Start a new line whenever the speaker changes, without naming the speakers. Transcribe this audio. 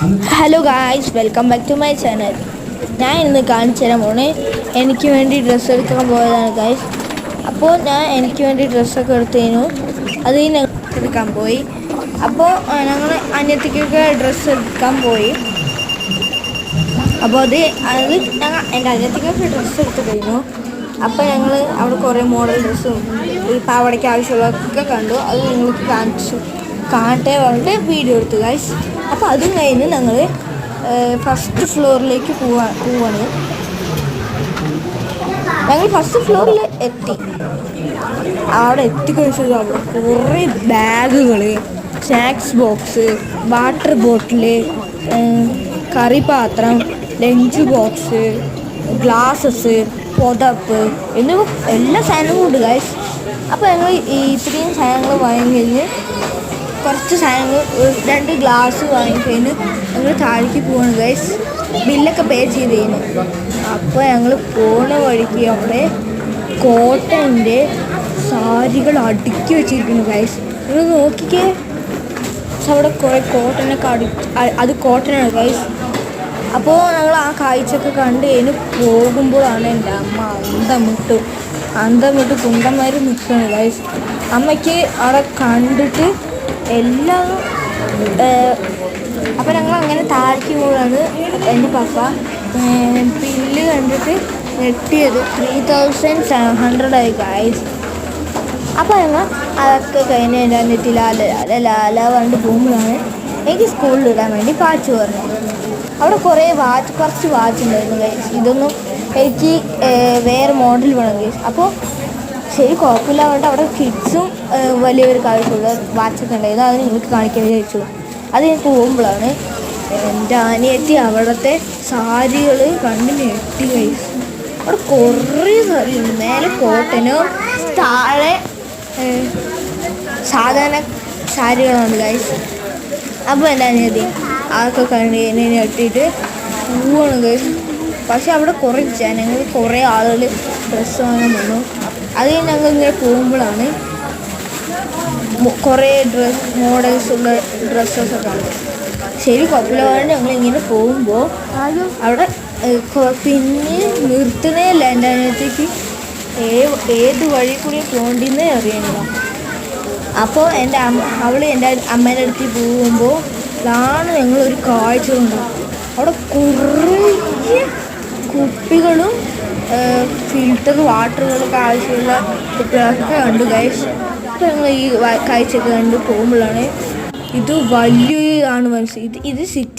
Hello guys, welcome back to my channel. ഞാൻ ഇന്ന് കാണിച്ചു തരാൻ പോണേ എനിക്ക് വേണ്ടി ഡ്രസ്സ് എടുക്കാൻ പോയതാണ് ഗായ്സ്. അപ്പോൾ ഞാൻ എനിക്ക് വേണ്ടി ഡ്രസ്സൊക്കെ എടുത്തതിനു അത് ഞങ്ങൾ എടുക്കാൻ പോയി. അപ്പോൾ ഞങ്ങൾ അനിയത്തിക്കൊക്കെ ഡ്രസ്സ് എടുക്കാൻ പോയി. അപ്പോൾ അത് ഞങ്ങൾ എൻ്റെ അനിയത്തിക്കൊക്കെ ഡ്രസ്സ് എടുത്ത് കഴിഞ്ഞു. അപ്പോൾ ഞങ്ങൾ അവിടെ കുറേ മോഡൽ ഡ്രസ്സും ഈ പാവടയ്ക്ക് ആവശ്യമുള്ളതൊക്കെ കണ്ടു. അത് നിങ്ങൾക്ക് കാണട്ടെ പറഞ്ഞിട്ട് വീഡിയോ എടുത്തു ഗായ്സ്. അപ്പോൾ അതും കഴിഞ്ഞ് ഞങ്ങൾ ഫസ്റ്റ് ഫ്ലോറിലേക്ക് പോവാണ്. ഞങ്ങൾ ഫസ്റ്റ് ഫ്ലോറിൽ എത്തി. അവിടെ എത്തിക്കഴിച്ചത് അവിടെ കുറേ ബാഗുകൾ, സ്നാക്സ് ബോക്സ്, വാട്ടർ ബോട്ടിൽ, കറി പാത്രം, ലഞ്ച് ബോക്സ്, ഗ്ലാസസ്, പുതപ്പ് എന്നിവ എല്ലാ സാധനങ്ങളും ഉണ്ട് ഗായ്സ്. അപ്പോൾ ഞങ്ങൾ ഇത്രയും സാധനങ്ങൾ വാങ്ങിക്കഴിഞ്ഞ് കുറച്ച് സാധനങ്ങൾ 2 ഗ്ലാസ് വാങ്ങിക്കഴിഞ്ഞ് ഞങ്ങൾ താഴേക്ക് പോവാണ് ഗൈസ്. ബില്ലൊക്കെ പേ ചെയ്ത് കഴിഞ്ഞു. അപ്പോൾ ഞങ്ങൾ പോണ വഴിക്ക് അവിടെ കോട്ടൻ്റെ സാരികൾ അടുക്കി വെച്ചിരിക്കുന്നു ഗൈസ്. നിങ്ങൾ നോക്കിക്കേ, അവിടെ കുറേ കോട്ടനൊക്കെ അത് കോട്ടനാണ് ഗൈസ്. അപ്പോൾ ഞങ്ങൾ ആ കാഴ്ചയൊക്കെ കണ്ട് കഴിഞ്ഞ് പോകുമ്പോഴാണ് എൻ്റെ അമ്മ അന്തം വിട്ട് കുണ്ടന്മാർ നിൽക്കുകയാണ് ഗൈസ്. അമ്മയ്ക്ക് അവിടെ കണ്ടിട്ട് എല്ലാം അപ്പോൾ ഞങ്ങൾ അങ്ങനെ താഴ്ത്തി പോകാണ്. എൻ്റെ പപ്പ ബില്ല് കണ്ടിട്ട് ഞെട്ടിയത് 3700 ആയി ഗൈസ്. അപ്പോൾ ഞങ്ങൾ അതൊക്കെ കഴിഞ്ഞ് എൻ്റെ അനിയത്തി ലാല പറഞ്ഞിട്ട് പോകുമ്പോഴാണ് എനിക്ക് സ്കൂളിൽ ഇടാൻ വേണ്ടി വാച്ച് പറഞ്ഞത്. അവിടെ കുറച്ച് വാച്ച് ഉണ്ടായിരുന്നു ഗൈസ്. ഇതൊന്നും എനിക്ക് വേറെ മോഡൽ വേണം ഗൈസ്. അപ്പോൾ ശരി, കുഴപ്പമില്ല പറഞ്ഞിട്ട് അവിടെ കിഡ്സും വലിയൊരു കാഴ്ചയുള്ള വാച്ചൊക്കെ ഉണ്ടായിരുന്നു. അത് നിങ്ങൾക്ക് കാണിക്കാൻ വിചാരിച്ചു. അത് ഞാൻ പോകുമ്പോഴാണ് എൻ്റെ അനിയത്തി അവിടുത്തെ സാരികൾ കണ്ട് ഞെട്ടി ഗൈസ്. അവിടെ കുറേ സാരിയുണ്ട്. മേലെ കോട്ടനും താഴെ സാധാരണ സാരികളാണ് ഗൈസ്. അപ്പോൾ എൻ്റെ അനിയത്തി അതൊക്കെ കണ്ട് എന്നെ ഞെട്ടിയിട്ട് പോവാണ് ഗൈസ്. പക്ഷെ അവിടെ കുറേ ജനങ്ങൾ, കുറേ ആളുകൾ ഡ്രസ്സ് വാങ്ങാൻ വന്നു. അത് ഞങ്ങൾ ഇങ്ങനെ പോകുമ്പോഴാണ് കുറേ മോഡൽസുള്ള ഡ്രസ്സൊക്കെ കാണുന്നത്. ശരി, കുഴപ്പമില്ല. ഞങ്ങളിങ്ങനെ പോകുമ്പോൾ അവിടെ പിന്നെ നിർത്തുന്നേയില്ല. എൻ്റെ അനിയത്തേക്ക് ഏത് വഴി കൂടി പോകേണ്ടിയെന്നേ അറിയണില്ല. അപ്പോൾ അവൾ എൻ്റെ അമ്മേൻ്റെ അടുത്ത് പോകുമ്പോൾ ാണ് ഞങ്ങളൊരു കാഴ്ച കൊണ്ടാണ്. അവിടെ കുറേ കുപ്പികളും ഫിൽറ്റർ വാട്ടറുകളൊക്കെ ആവശ്യമുള്ള കുപ്പികളൊക്കെ കണ്ടു ഗൈസ്. അപ്പോൾ ഞങ്ങൾ ഈ കാഴ്ചയൊക്കെ കണ്ട് പോകുമ്പോഴാണ് ഇത് വലിയൊരു മനസ്സിലായി. ഇത് സിറ്റി